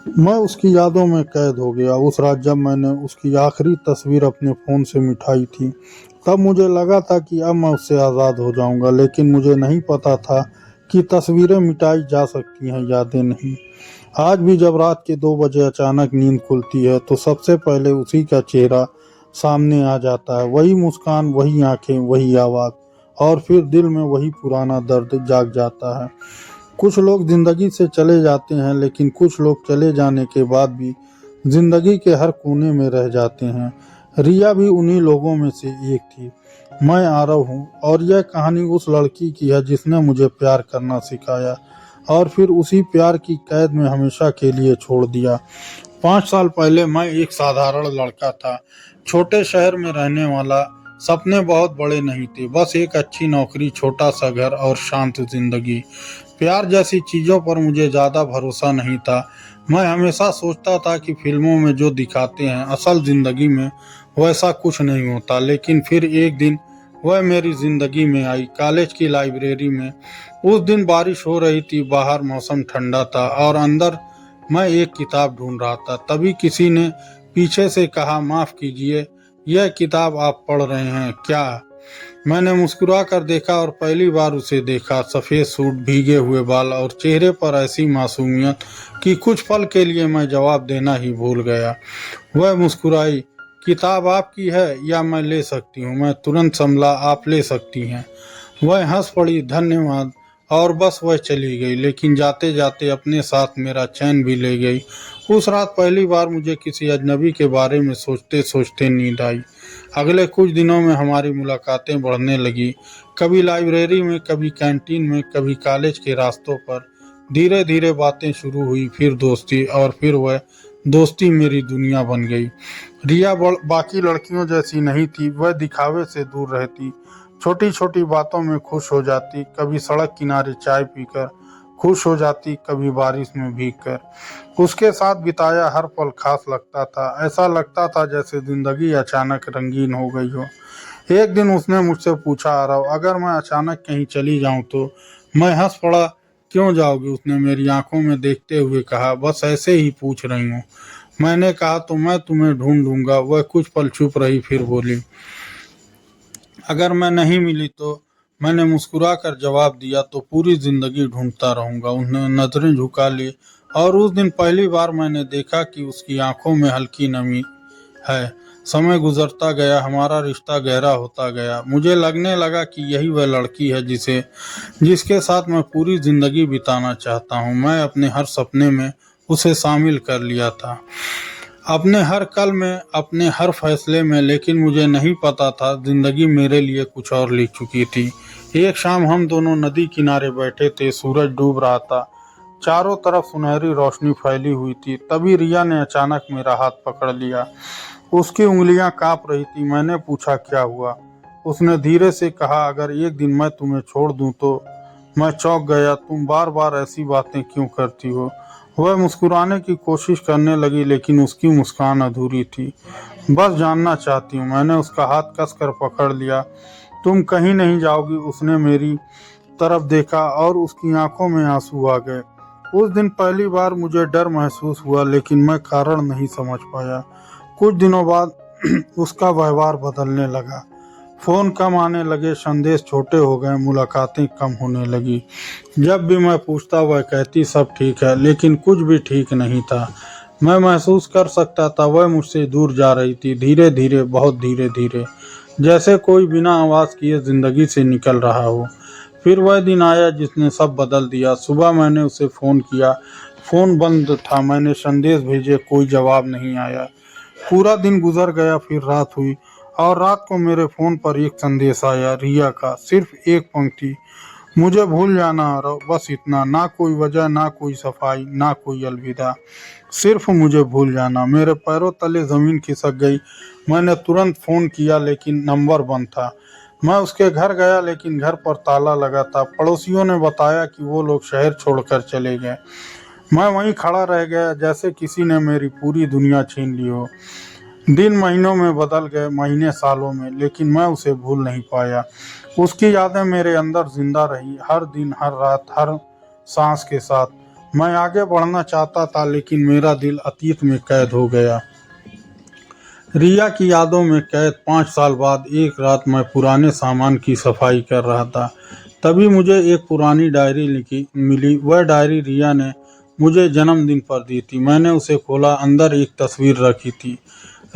मैं उसकी यादों में कैद हो गया। उस रात जब मैंने उसकी आखिरी तस्वीर अपने फ़ोन से मिटाई थी, तब मुझे लगा था कि अब मैं उससे आज़ाद हो जाऊंगा, लेकिन मुझे नहीं पता था कि तस्वीरें मिटाई जा सकती हैं, यादें नहीं। आज भी जब रात के 2 बजे अचानक नींद खुलती है, तो सबसे पहले उसी का चेहरा सामने आ जाता है। वही मुस्कान, वही आंखें, वही आवाज़, और फिर दिल में वही पुराना दर्द जाग जाता है। कुछ लोग ज़िंदगी से चले जाते हैं, लेकिन कुछ लोग चले जाने के बाद भी ज़िंदगी के हर कोने में रह जाते हैं। रिया भी उन्हीं लोगों में से एक थी। मैं आरव हूँ, और यह कहानी उस लड़की की है जिसने मुझे प्यार करना सिखाया, और फिर उसी प्यार की कैद में हमेशा के लिए छोड़ दिया। 5 साल पहले मैं एक साधारण लड़का था, छोटे शहर में रहने वाला। सपने बहुत बड़े नहीं थे, बस एक अच्छी नौकरी, छोटा सा घर और शांत जिंदगी। प्यार जैसी चीज़ों पर मुझे ज़्यादा भरोसा नहीं था। मैं हमेशा सोचता था कि फिल्मों में जो दिखाते हैं, असल ज़िंदगी में वैसा कुछ नहीं होता। लेकिन फिर एक दिन वह मेरी ज़िंदगी में आई, कॉलेज की लाइब्रेरी में। उस दिन बारिश हो रही थी, बाहर मौसम ठंडा था, और अंदर मैं एक किताब ढूंढ रहा था। तभी किसी ने पीछे से कहा, माफ़ कीजिए, यह किताब आप पढ़ रहे हैं क्या? मैंने मुस्कुरा कर देखा, और पहली बार उसे देखा। सफ़ेद सूट, भीगे हुए बाल, और चेहरे पर ऐसी मासूमियत कि कुछ पल के लिए मैं जवाब देना ही भूल गया। वह मुस्कुराई, किताब आपकी है या मैं ले सकती हूँ? मैं तुरंत संभला, आप ले सकती हैं। वह हंस पड़ी, धन्यवाद, और बस वह चली गई। लेकिन जाते जाते अपने साथ मेरा चैन भी ले गई। उस रात पहली बार मुझे किसी अजनबी के बारे में सोचते सोचते नींद आई। अगले कुछ दिनों में हमारी मुलाकातें बढ़ने लगी, कभी लाइब्रेरी में, कभी कैंटीन में, कभी कॉलेज के रास्तों पर। धीरे धीरे बातें शुरू हुई, फिर दोस्ती, और फिर वह दोस्ती मेरी दुनिया बन गई। रिया बाकी लड़कियों जैसी नहीं थी। वह दिखावे से दूर रहती, छोटी छोटी बातों में खुश हो जाती। कभी सड़क किनारे चाय पीकर खुश हो जाती, कभी बारिश में भीगकर। उसके साथ बिताया हर पल खास लगता था। ऐसा लगता था जैसे जिंदगी अचानक रंगीन हो गई हो। एक दिन उसने मुझसे पूछा, आरव, अगर मैं अचानक कहीं चली जाऊं तो? मैं हंस पड़ा। क्यों जाओगी? उसने मेरी आंखों में देखते हुए कहा। बस ऐसे ही पूछ रही हूँ। मैंने कहा, तो मैं तुम्हें ढूंढ लूंगा। वह कुछ पल चुप रही, फिर बोली, अगर मैं नहीं मिली तो? मैंने मुस्कुरा कर जवाब दिया, तो पूरी जिंदगी ढूंढता रहूंगा। उसने नजरें झुका ली, और उस दिन पहली बार मैंने देखा कि उसकी आंखों में हल्की नमी है। समय गुजरता गया, हमारा रिश्ता गहरा होता गया। मुझे लगने लगा कि यही वह लड़की है जिसके साथ मैं पूरी जिंदगी बिताना चाहता हूँ। मैं अपने हर सपने में उसे शामिल कर लिया था, अपने हर कल में, अपने हर फैसले में। लेकिन मुझे नहीं पता था जिंदगी मेरे लिए कुछ और लिख चुकी थी। एक शाम हम दोनों नदी किनारे बैठे थे, सूरज डूब रहा था, चारों तरफ सुनहरी रोशनी फैली हुई थी। तभी रिया ने अचानक मेरा हाथ पकड़ लिया। उसकी उंगलियां कांप रही थी। मैंने पूछा, क्या हुआ? उसने धीरे से कहा, अगर एक दिन मैं तुम्हें छोड़ दूं तो? मैं चौंक गया। तुम बार बार ऐसी बातें क्यों करती हो? वह मुस्कुराने की कोशिश करने लगी, लेकिन उसकी मुस्कान अधूरी थी। बस जानना चाहती हूँ। मैंने उसका हाथ कसकर पकड़ लिया। तुम कहीं नहीं जाओगी। उसने मेरी तरफ देखा, और उसकी आंखों में आंसू आ गए। उस दिन पहली बार मुझे डर महसूस हुआ, लेकिन मैं कारण नहीं समझ पाया। कुछ दिनों बाद उसका व्यवहार बदलने लगा। फोन कम आने लगे, संदेश छोटे हो गए, मुलाकातें कम होने लगी। जब भी मैं पूछता, वह कहती सब ठीक है, लेकिन कुछ भी ठीक नहीं था। मैं महसूस कर सकता था वह मुझसे दूर जा रही थी, धीरे धीरे, बहुत धीरे धीरे, जैसे कोई बिना आवाज किए जिंदगी से निकल रहा हो। फिर वह दिन आया जिसने सब बदल दिया। सुबह मैंने उसे फ़ोन किया, फ़ोन बंद था। मैंने संदेश भेजे, कोई जवाब नहीं आया। पूरा दिन गुजर गया, फिर रात हुई, और रात को मेरे फ़ोन पर एक संदेश आया, रिया का, सिर्फ एक पंक्ति, मुझे भूल जाना आरव, बस इतना। ना कोई वजह, ना कोई सफाई, ना कोई अलविदा, सिर्फ मुझे भूल जाना। मेरे पैरों तले ज़मीन खिसक गई। मैंने तुरंत फ़ोन किया, लेकिन नंबर बंद था। मैं उसके घर गया, लेकिन घर पर ताला लगा था। पड़ोसियों ने बताया कि वो लोग शहर छोड़कर चले गए। मैं वहीं खड़ा रह गया, जैसे किसी ने मेरी पूरी दुनिया छीन ली हो। दिन महीनों में बदल गए, महीने सालों में, लेकिन मैं उसे भूल नहीं पाया। उसकी यादें मेरे अंदर जिंदा रही, हर दिन, हर रात, हर सांस के साथ। मैं आगे बढ़ना चाहता था लेकिन मेरा दिल अतीत में कैद हो गया। रिया की यादों में कैद 5 साल बाद एक रात मैं पुराने सामान की सफाई कर रहा था। तभी मुझे एक पुरानी डायरी लिखी मिली। वह डायरी रिया ने मुझे जन्मदिन पर दी थी। मैंने उसे खोला, अंदर एक तस्वीर रखी थी,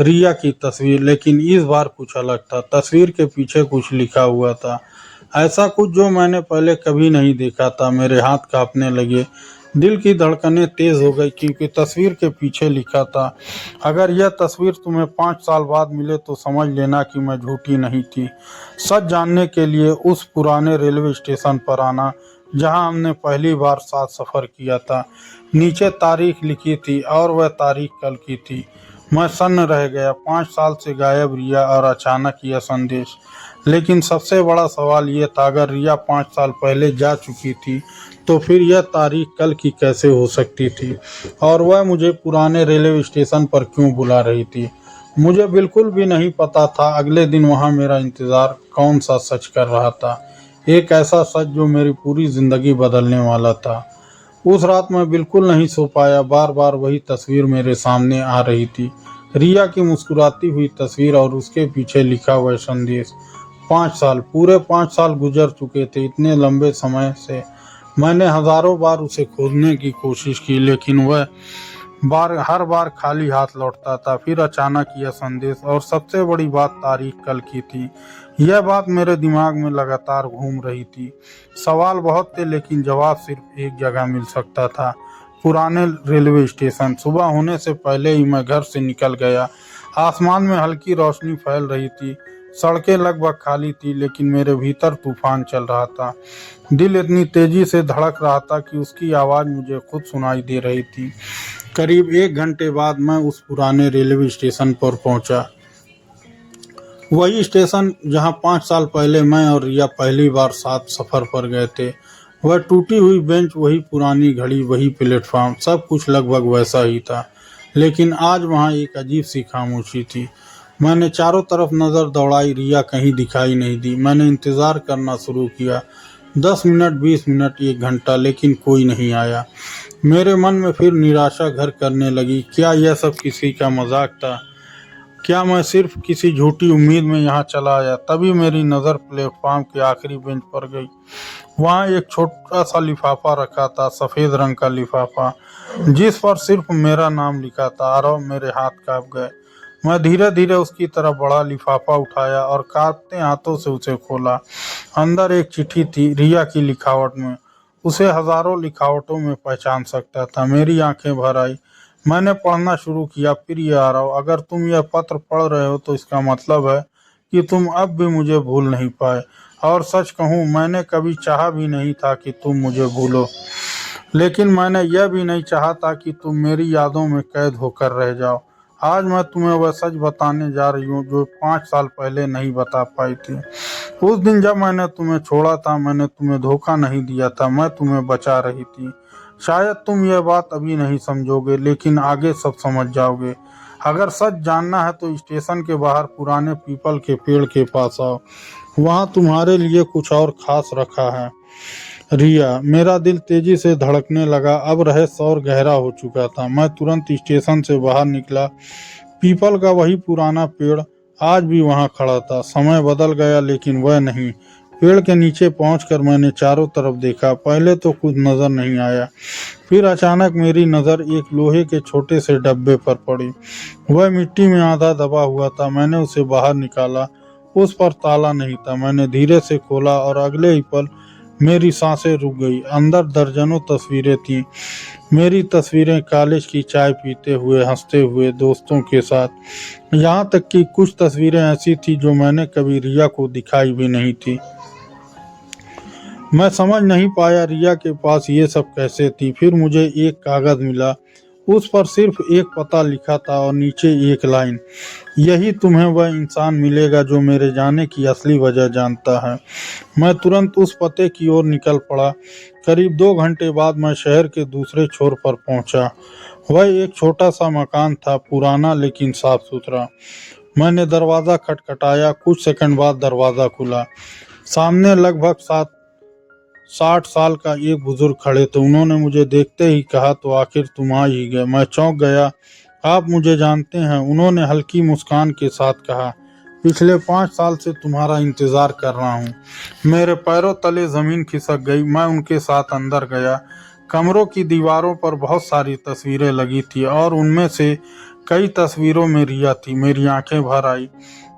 रिया की तस्वीर। लेकिन इस बार कुछ अलग था। तस्वीर के पीछे कुछ लिखा हुआ था, ऐसा कुछ जो मैंने पहले कभी नहीं देखा था। मेरे हाथ कांपने लगे, दिल की धड़कनें तेज हो गई, क्योंकि तस्वीर के पीछे लिखा था, अगर यह तस्वीर तुम्हें 5 साल बाद मिले तो समझ लेना कि मैं झूठी नहीं थी। सच जानने के लिए उस पुराने रेलवे स्टेशन पर आना जहां हमने पहली बार साथ सफ़र किया था। नीचे तारीख लिखी थी और वह तारीख कल की थी। मैं सन्न रह गया। 5 साल से गायब रिया और अचानक यह संदेश। लेकिन सबसे बड़ा सवाल ये था, अगर रिया 5 साल पहले जा चुकी थी तो फिर यह तारीख कल की कैसे हो सकती थी, और वह मुझे पुराने रेलवे स्टेशन पर क्यों बुला रही थी। मुझे बिल्कुल भी नहीं पता था अगले दिन वहां मेरा इंतज़ार कौन सा सच कर रहा था, एक ऐसा सच जो मेरी पूरी ज़िंदगी बदलने वाला था। उस रात मैं बिल्कुल नहीं सो पाया। बार बार वही तस्वीर मेरे सामने आ रही थी, रिया की मुस्कुराती हुई तस्वीर और उसके पीछे लिखा हुआ संदेश। 5 साल, पूरे 5 साल गुजर चुके थे। इतने लंबे समय से मैंने हजारों बार उसे खोजने की कोशिश की, लेकिन वह हर बार खाली हाथ लौटता था। फिर अचानक यह संदेश, और सबसे बड़ी बात, तारीख कल की थी। यह बात मेरे दिमाग में लगातार घूम रही थी। सवाल बहुत थे लेकिन जवाब सिर्फ एक जगह मिल सकता था, पुराने रेलवे स्टेशन। सुबह होने से पहले ही मैं घर से निकल गया। आसमान में हल्की रोशनी फैल रही थी, सड़कें लगभग खाली थी, लेकिन मेरे भीतर तूफान चल रहा था। दिल इतनी तेजी से धड़क रहा था कि उसकी आवाज़ मुझे खुद सुनाई दे रही थी। करीब 1 घंटे बाद मैं उस पुराने रेलवे स्टेशन पर पहुंचा, वही स्टेशन जहां 5 साल पहले मैं और रिया पहली बार साथ सफ़र पर गए थे। वह टूटी हुई बेंच, वही पुरानी घड़ी, वही प्लेटफॉर्म, सब कुछ लगभग वैसा ही था। लेकिन आज वहां एक अजीब सी खामोशी थी। मैंने चारों तरफ नज़र दौड़ाई, रिया कहीं दिखाई नहीं दी। मैंने इंतज़ार करना शुरू किया, 10 मिनट, 20 मिनट, 1 घंटा, लेकिन कोई नहीं आया। मेरे मन में फिर निराशा घर करने लगी। क्या यह सब किसी का मजाक था? क्या मैं सिर्फ किसी झूठी उम्मीद में यहाँ चला आया? तभी मेरी नज़र प्लेटफॉर्म के आखिरी बेंच पर गई। वहाँ एक छोटा सा लिफाफा रखा था, सफ़ेद रंग का लिफाफा, जिस पर सिर्फ मेरा नाम लिखा था। और मेरे हाथ कांप गए। मैं धीरे धीरे उसकी तरफ बढ़ा, लिफाफा उठाया और कांपते हाथों से उसे खोला। अंदर एक चिट्ठी थी, रिया की लिखावट में। उसे हजारों लिखावटों में पहचान सकता था। मेरी आंखें भर आई। मैंने पढ़ना शुरू किया, फिर ये आ रहा हो, अगर तुम यह पत्र पढ़ रहे हो तो इसका मतलब है कि तुम अब भी मुझे भूल नहीं पाए। और सच कहूँ, मैंने कभी चाहा भी नहीं था कि तुम मुझे भूलो, लेकिन मैंने यह भी नहीं चाहा था कि तुम मेरी यादों में कैद होकर रह जाओ। आज मैं तुम्हें वह सच बताने जा रही हूँ जो 5 साल पहले नहीं बता पाई थी। उस दिन जब मैंने तुम्हें छोड़ा था, मैंने तुम्हें धोखा नहीं दिया था, मैं तुम्हें बचा रही थी। शायद तुम यह बात अभी नहीं समझोगे, लेकिन आगे सब समझ जाओगे। अगर सच जानना है तो स्टेशन के बाहर पुराने पीपल के पेड़ के पास आओ, वहाँ तुम्हारे लिए कुछ और खास रखा है। रिया, मेरा दिल तेजी से धड़कने लगा। अब रहस्य और गहरा हो चुका था। मैं तुरंत स्टेशन से बाहर निकला। पीपल का वही पुराना पेड़ आज भी वहां खड़ा था। समय बदल गया लेकिन वह नहीं। पेड़ के नीचे पहुंचकर मैंने चारों तरफ देखा। पहले तो कुछ नजर नहीं आया, फिर अचानक मेरी नज़र एक लोहे के छोटे से डब्बे पर पड़ी। वह मिट्टी में आधा दबा हुआ था। मैंने उसे बाहर निकाला। उस पर ताला नहीं था। मैंने धीरे से खोला और अगले ही पल मेरी सांसें रुक गई। अंदर दर्जनों तस्वीरें थीं। मेरी तस्वीरें, कॉलेज की चाय पीते हुए, हंसते हुए दोस्तों के साथ। यहाँ तक कि कुछ तस्वीरें ऐसी थी जो मैंने कभी रिया को दिखाई भी नहीं थी। मैं समझ नहीं पाया रिया के पास ये सब कैसे थी। फिर मुझे एक कागज मिला, उस पर सिर्फ एक पता लिखा था और नीचे एक लाइन, यही तुम्हें वह इंसान मिलेगा जो मेरे जाने की असली वजह जानता है। मैं तुरंत उस पते की ओर निकल पड़ा। करीब 2 घंटे बाद मैं शहर के दूसरे छोर पर पहुंचा। वह एक छोटा सा मकान था, पुराना लेकिन साफ सुथरा। मैंने दरवाज़ा खटखटाया। कुछ सेकंड बाद दरवाज़ा खुला। सामने लगभग 7 60 साल का एक बुजुर्ग खड़े थे। उन्होंने मुझे देखते ही कहा, तो आखिर तुम आ ही गए। मैं चौंक गया। आप मुझे जानते हैं? उन्होंने हल्की मुस्कान के साथ कहा, पिछले 5 साल से तुम्हारा इंतजार कर रहा हूँ। मेरे पैरों तले जमीन खिसक गई। मैं उनके साथ अंदर गया। कमरों की दीवारों पर बहुत सारी तस्वीरें लगी थी और उनमें से कई तस्वीरों में रिया थी। मेरी आंखें भर आई।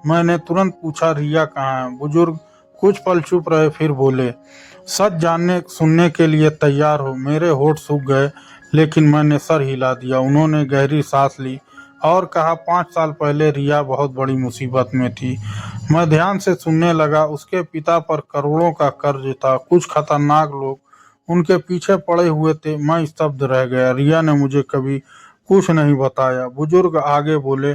मैंने तुरंत पूछा, रिया कहाँ है? बुजुर्ग कुछ पल चुप रहे, फिर बोले, सच जानने सुनने के लिए तैयार हो? मेरे होठ सूख गए, लेकिन मैंने सर हिला दिया। उन्होंने गहरी सांस ली और कहा, 5 साल पहले रिया बहुत बड़ी मुसीबत में थी। मैं ध्यान से सुनने लगा। उसके पिता पर करोड़ों का कर्ज था। कुछ खतरनाक लोग उनके पीछे पड़े हुए थे। मैं स्तब्ध रह गया। रिया ने मुझे कभी कुछ नहीं बताया। बुजुर्ग आगे बोले,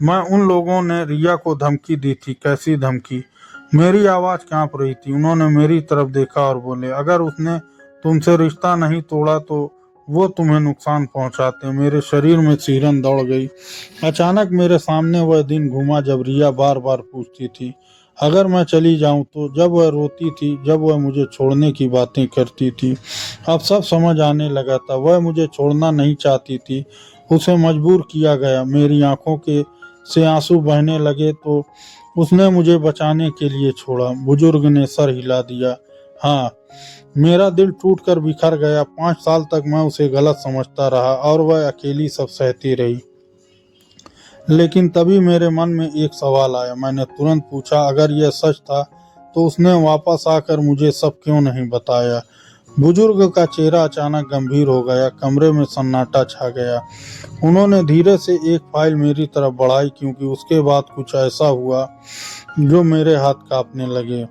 मैं उन लोगों ने रिया को धमकी दी थी। कैसी धमकी? मेरी आवाज कांप रही थी। उन्होंने मेरी तरफ देखा और बोले, अगर उसने तुमसे रिश्ता नहीं तोड़ा तो वो तुम्हें नुकसान पहुंचाते। मेरे शरीर में सिहरन दौड़ गई। अचानक मेरे सामने वह दिन घूमा जब रिया बार बार पूछती थी, अगर मैं चली जाऊं तो? जब वह रोती थी, जब वह मुझे छोड़ने की बातें करती थी। अब सब समझ आने लगा था। वह मुझे छोड़ना नहीं चाहती थी, उसे मजबूर किया गया। मेरी आंखों के से आंसू बहने लगे तो उसने मुझे बचाने के लिए छोड़ा। बुजुर्ग ने सर हिला दिया। हाँ, मेरा दिल टूटकर बिखर गया। 5 साल तक मैं उसे गलत समझता रहा और वह अकेली सब सहती रही। लेकिन तभी मेरे मन में एक सवाल आया। मैंने तुरंत पूछा, अगर यह सच था तो उसने वापस आकर मुझे सब क्यों नहीं बताया? बुजुर्ग का चेहरा अचानक गंभीर हो गया। कमरे में सन्नाटा छा गया। उन्होंने धीरे से एक फाइल मेरी तरफ बढ़ाई, क्योंकि उसके बाद कुछ ऐसा हुआ जो मेरे हाथ कांपने लगे।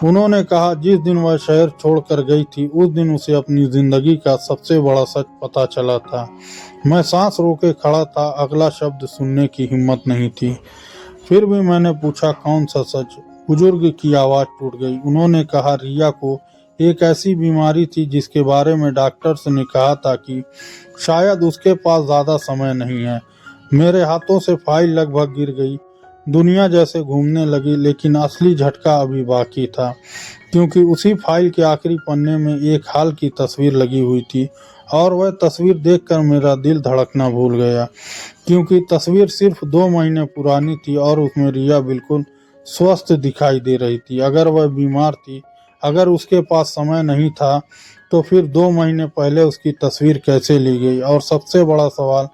उन्होंने कहा, जिस दिन वह शहर छोड़कर गई थी उस दिन उसे अपनी जिंदगी का सबसे बड़ा सच पता चला था। मैं सांस रोके खड़ा था। अगला शब्द सुनने की हिम्मत नहीं थी। फिर भी मैंने पूछा, कौन सा सच? बुजुर्ग की आवाज टूट गई। उन्होंने कहा, रिया को एक ऐसी बीमारी थी जिसके बारे में डॉक्टर्स ने कहा था कि शायद उसके पास ज्यादा समय नहीं है। मेरे हाथों से फाइल लगभग गिर गई। दुनिया जैसे घूमने लगी, लेकिन असली झटका अभी बाकी था, क्योंकि उसी फाइल के आखिरी पन्ने में एक हाल की तस्वीर लगी हुई थी। और वह तस्वीर देखकर मेरा दिल धड़कना भूल गया, क्योंकि तस्वीर सिर्फ 2 महीने पुरानी थी और उसमें रिया बिल्कुल स्वस्थ दिखाई दे रही थी। अगर वह बीमार थी, अगर उसके पास समय नहीं था, तो फिर 2 महीने पहले उसकी तस्वीर कैसे ली गई? और सबसे बड़ा सवाल,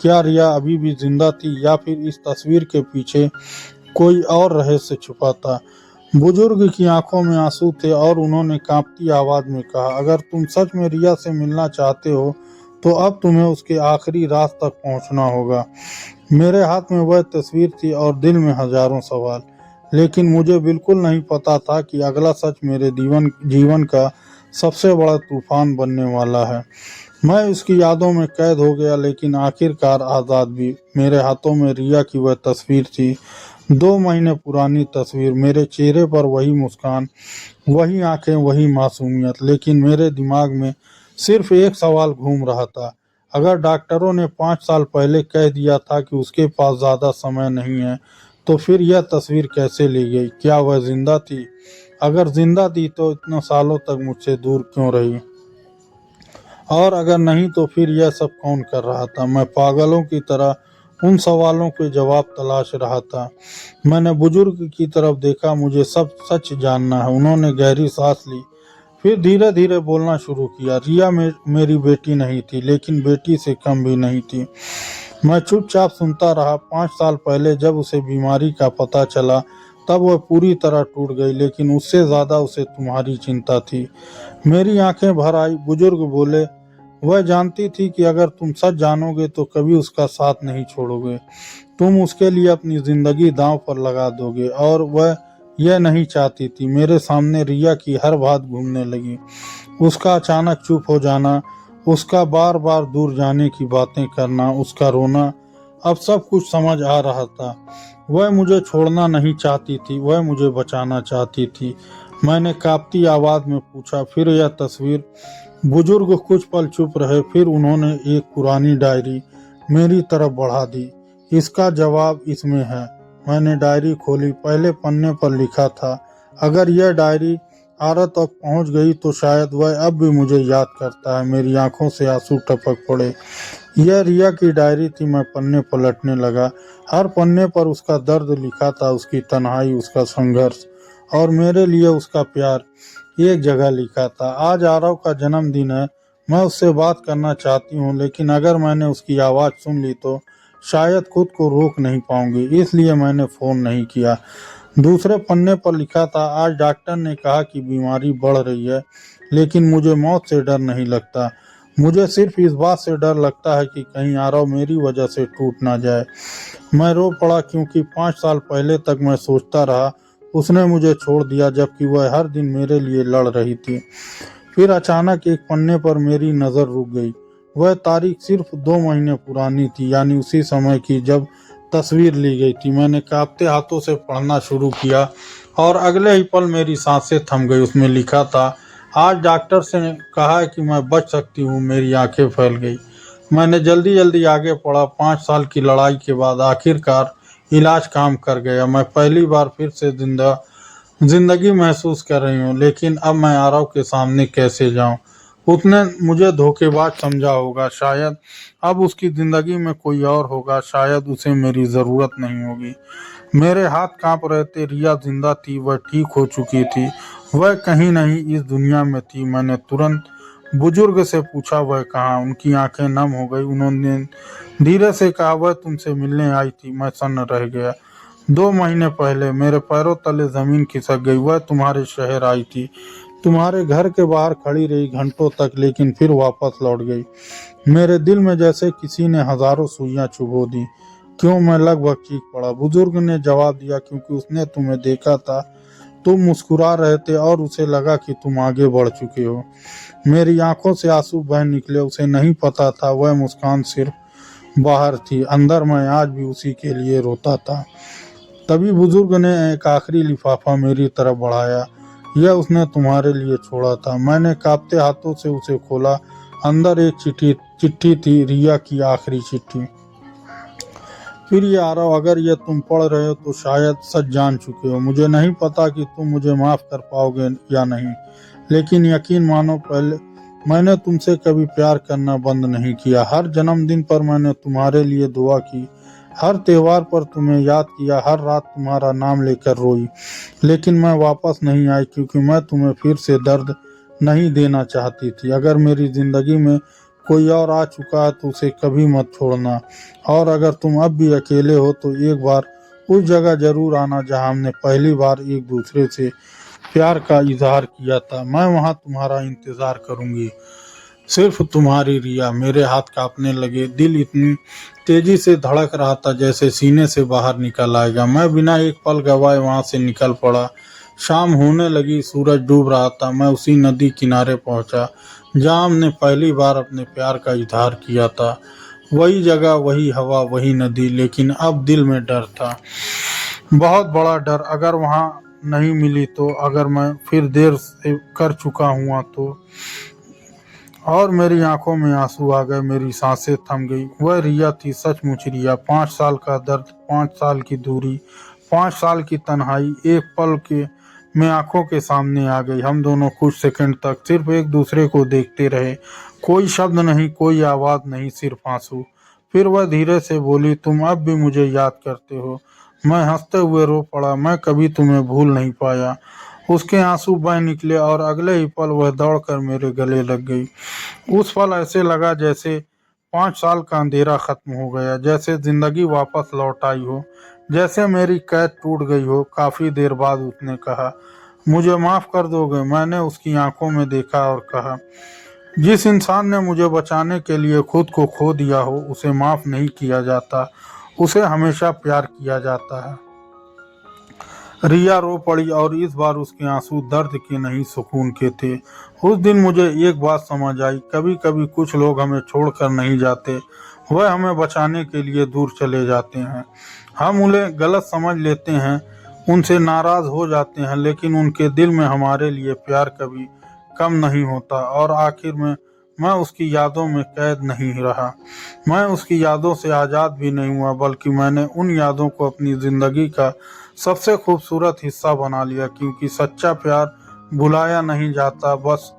क्या रिया अभी भी जिंदा थी या फिर इस तस्वीर के पीछे कोई और रहस्य छुपा था? बुजुर्ग की आंखों में आंसू थे और उन्होंने कांपती आवाज में कहा, अगर तुम सच में रिया से मिलना चाहते हो तो अब तुम्हें उसके आखिरी राज तक पहुंचना होगा। मेरे हाथ में वह तस्वीर थी और दिल में हजारों सवाल, लेकिन मुझे बिल्कुल नहीं पता था कि अगला सच मेरे जीवन का सबसे बड़ा तूफान बनने वाला है। मैं उसकी यादों में कैद हो गया, लेकिन आखिरकार आज़ाद भी। मेरे हाथों में रिया की वह तस्वीर थी, 2 महीने पुरानी तस्वीर। मेरे चेहरे पर वही मुस्कान, वही आंखें, वही मासूमियत। लेकिन मेरे दिमाग में सिर्फ एक सवाल घूम रहा था, अगर डॉक्टरों ने 5 साल पहले कह दिया था कि उसके पास ज़्यादा समय नहीं है, तो फिर यह तस्वीर कैसे ली गई? क्या वह जिंदा थी? अगर जिंदा थी तो इतने सालों तक मुझसे दूर क्यों रही? और अगर नहीं तो फिर यह सब कौन कर रहा था? मैं पागलों की तरह उन सवालों के जवाब तलाश रहा था। मैंने बुजुर्ग की तरफ देखा। मुझे सब सच जानना है। उन्होंने गहरी सांस ली, फिर धीरे धीरे बोलना शुरू किया। रिया मेरी बेटी नहीं थी, लेकिन बेटी से कम भी नहीं थी। मैं चुपचाप सुनता रहा। 5 साल पहले जब उसे बीमारी का पता चला तब वह पूरी तरह टूट गई, लेकिन उससे ज्यादा उसे तुम्हारी चिंता थी। मेरी आंखें भर आई। बुजुर्ग बोले, वह जानती थी कि अगर तुम सच जानोगे तो कभी उसका साथ नहीं छोड़ोगे। तुम उसके लिए अपनी जिंदगी दांव पर लगा दोगे, और वह यह नहीं चाहती थी। मेरे सामने रिया की हर बात घूमने लगी। उसका अचानक चुप हो जाना, उसका बार बार दूर जाने की बातें करना, उसका रोना, अब सब कुछ समझ आ रहा था। वह मुझे छोड़ना नहीं चाहती थी, वह मुझे बचाना चाहती थी। मैंने कांपती आवाज में पूछा, फिर यह तस्वीर? बुजुर्ग कुछ पल चुप रहे, फिर उन्होंने एक पुरानी डायरी मेरी तरफ बढ़ा दी। इसका जवाब इसमें है। मैंने डायरी खोली। पहले पन्ने पर लिखा था, अगर यह डायरी आरा तक पहुंच गई तो शायद वह अब भी मुझे याद करता है। मेरी आंखों से आंसू टपक पड़े। यह रिया की डायरी थी। मैं पन्ने पलटने लगा। हर पन्ने पर उसका दर्द लिखा था, उसकी तन्हाई, उसका संघर्ष और मेरे लिए उसका प्यार एक जगह लिखा था। आज आरव का जन्मदिन है। मैं उससे बात करना चाहती हूँ, लेकिन अगर मैंने उसकी आवाज़ सुन ली तो शायद खुद को रोक नहीं पाऊंगी, इसलिए मैंने फ़ोन नहीं किया। दूसरे पन्ने पर लिखा था, आज डॉक्टर ने कहा कि बीमारी बढ़ रही है, लेकिन मुझे मौत से डर नहीं लगता। मुझे सिर्फ इस बात से डर लगता है कि कहीं आरव मेरी वजह से टूट ना जाए। मैं रो पड़ा, क्योंकि 5 साल पहले तक मैं सोचता रहा उसने मुझे छोड़ दिया, जबकि वह हर दिन मेरे लिए लड़ रही थी। फिर अचानक एक पन्ने पर मेरी नज़र रुक गई। वह तारीख सिर्फ 2 महीने पुरानी थी, यानी उसी समय की जब तस्वीर ली गई थी। मैंने कांपते हाथों से पढ़ना शुरू किया और अगले ही पल मेरी सांसें थम गई। उसमें लिखा था, आज डॉक्टर से कहा है कि मैं बच सकती हूँ। मेरी आंखें फैल गई। मैंने जल्दी जल्दी आगे पढ़ा। 5 साल की लड़ाई के बाद आखिरकार इलाज काम कर गया। मैं पहली बार फिर से जिंदगी महसूस कर रही हूँ, लेकिन अब मैं आरव के सामने कैसे जाऊँ? उसने मुझे धोखेबाज समझा होगा, शायद अब उसकी जिंदगी में कोई और होगा, शायद उसे मेरी ज़रूरत नहीं होगी। मेरे हाथ कांप रहे थे। रिया जिंदा थी, वह ठीक हो चुकी थी, वह कहीं नहीं इस दुनिया में थी। मैंने तुरंत बुजुर्ग से पूछा, वह कहाँ? उनकी आंखें नम हो गई। उन्होंने धीरे से कहा, वह तुमसे मिलने आई थी। मैं सन्न रह गया। 2 महीने पहले मेरे पैरों तले जमीन खिसक गई। वह तुम्हारे शहर आई थी, तुम्हारे घर के बाहर खड़ी रही घंटों तक, लेकिन फिर वापस लौट गई। मेरे दिल में जैसे किसी ने हजारों सुइयां चुभो दी। क्यों? मैं लगभग चीख पड़ा। बुजुर्ग ने जवाब दिया, क्योंकि उसने तुम्हें देखा था, तुम मुस्कुरा रहे थे और उसे लगा कि तुम आगे बढ़ चुके हो। मेरी आंखों से आंसू बह निकले। उसे नहीं पता था वह मुस्कान सिर्फ बाहर थी, अंदर मैं आज भी उसी के लिए रोता था। तभी बुजुर्ग ने एक आखिरी लिफाफा मेरी तरफ बढ़ाया। यह उसने तुम्हारे लिए छोड़ा था। मैंने कांपते हाथों से उसे खोला। अंदर एक चिट्ठी थी, रिया की आखिरी चिट्ठी। फिर ये आरव, अगर ये तुम पढ़ रहे हो तो शायद सच जान चुके हो। मुझे नहीं पता कि तुम मुझे माफ कर पाओगे या नहीं, लेकिन यकीन मानो, पहले मैंने तुमसे कभी प्यार करना बंद नहीं किया। हर जन्मदिन पर मैंने तुम्हारे लिए दुआ की, हर त्योहार पर तुम्हें याद किया, हर रात तुम्हारा नाम लेकर रोई। लेकिन मैं वापस नहीं आई, क्योंकि मैं तुम्हें फिर से दर्द नहीं देना चाहती थी। अगर मेरी जिंदगी में कोई और आ चुका है तो उसे कभी मत छोड़ना। और अगर तुम अब भी अकेले हो तो एक बार उस जगह जरूर आना जहां हमने पहली बार एक दूसरे से प्यार का इजहार किया था। मैं वहां तुम्हारा इंतजार करूंगी। सिर्फ तुम्हारी, रिया। मेरे हाथ कांपने लगे। दिल इतनी तेजी से धड़क रहा था जैसे सीने से बाहर निकल आएगा। मैं बिना एक पल गवाए वहां से निकल पड़ा। शाम होने लगी, सूरज डूब रहा था। मैं उसी नदी किनारे पहुंचा जहां हमने पहली बार अपने प्यार का इजहार किया था। वही जगह, वही हवा, वही नदी, लेकिन अब दिल में डर था, बहुत बड़ा डर। अगर वहां नहीं मिली तो, अगर मैं फिर देर से कर चुका हुआ तो। और मेरी आंखों में आंसू आ गए, मेरी सांसें थम गई। वह रिया थी, सचमुच रिया। 5 साल का दर्द, 5 साल की दूरी, 5 साल की तन्हाई एक पल के में आंखों के सामने आ गई। हम दोनों कुछ सेकंड तक सिर्फ एक दूसरे को देखते रहे। कोई शब्द नहीं, कोई आवाज नहीं, सिर्फ आंसू। फिर वह धीरे से बोली, तुम अब भी मुझे याद करते हो? मैं हंसते हुए रो पड़ा। मैं कभी तुम्हें भूल नहीं पाया। उसके आंसू बह निकले और अगले ही पल वह दौड़कर मेरे गले लग गई। उस पल ऐसे लगा जैसे 5 साल का अंधेरा खत्म हो गया, जैसे जिंदगी वापस लौट आई हो, जैसे मेरी कैद टूट गई हो। काफी देर बाद उसने कहा, मुझे माफ कर दोगे? मैंने उसकी आंखों में देखा और कहा, जिस इंसान ने मुझे बचाने के लिए खुद को खो दिया हो उसे माफ नहीं किया जाता, उसे हमेशा प्यार किया जाता है। रिया रो पड़ी और इस बार उसके आंसू दर्द के नहीं, सुकून के थे। उस दिन मुझे एक बात समझ आई, कभी कभी कुछ लोग हमें छोड़कर नहीं जाते, वह हमें बचाने के लिए दूर चले जाते हैं। हम उन्हें गलत समझ लेते हैं, उनसे नाराज हो जाते हैं, लेकिन उनके दिल में हमारे लिए प्यार कभी कम नहीं होता। और आखिर में मैं उसकी यादों में कैद नहीं रहा, मैं उसकी यादों से आज़ाद भी नहीं हुआ, बल्कि मैंने उन यादों को अपनी ज़िंदगी का सबसे खूबसूरत हिस्सा बना लिया। क्योंकि सच्चा प्यार भुलाया नहीं जाता, बस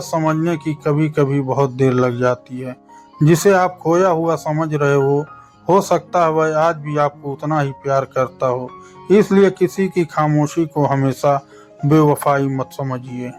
समझने की कभी कभी बहुत देर लग जाती है। जिसे आप खोया हुआ समझ रहे हो सकता है वह आज भी आपको उतना ही प्यार करता हो। इसलिए किसी की खामोशी को हमेशा बेवफाई मत समझिए।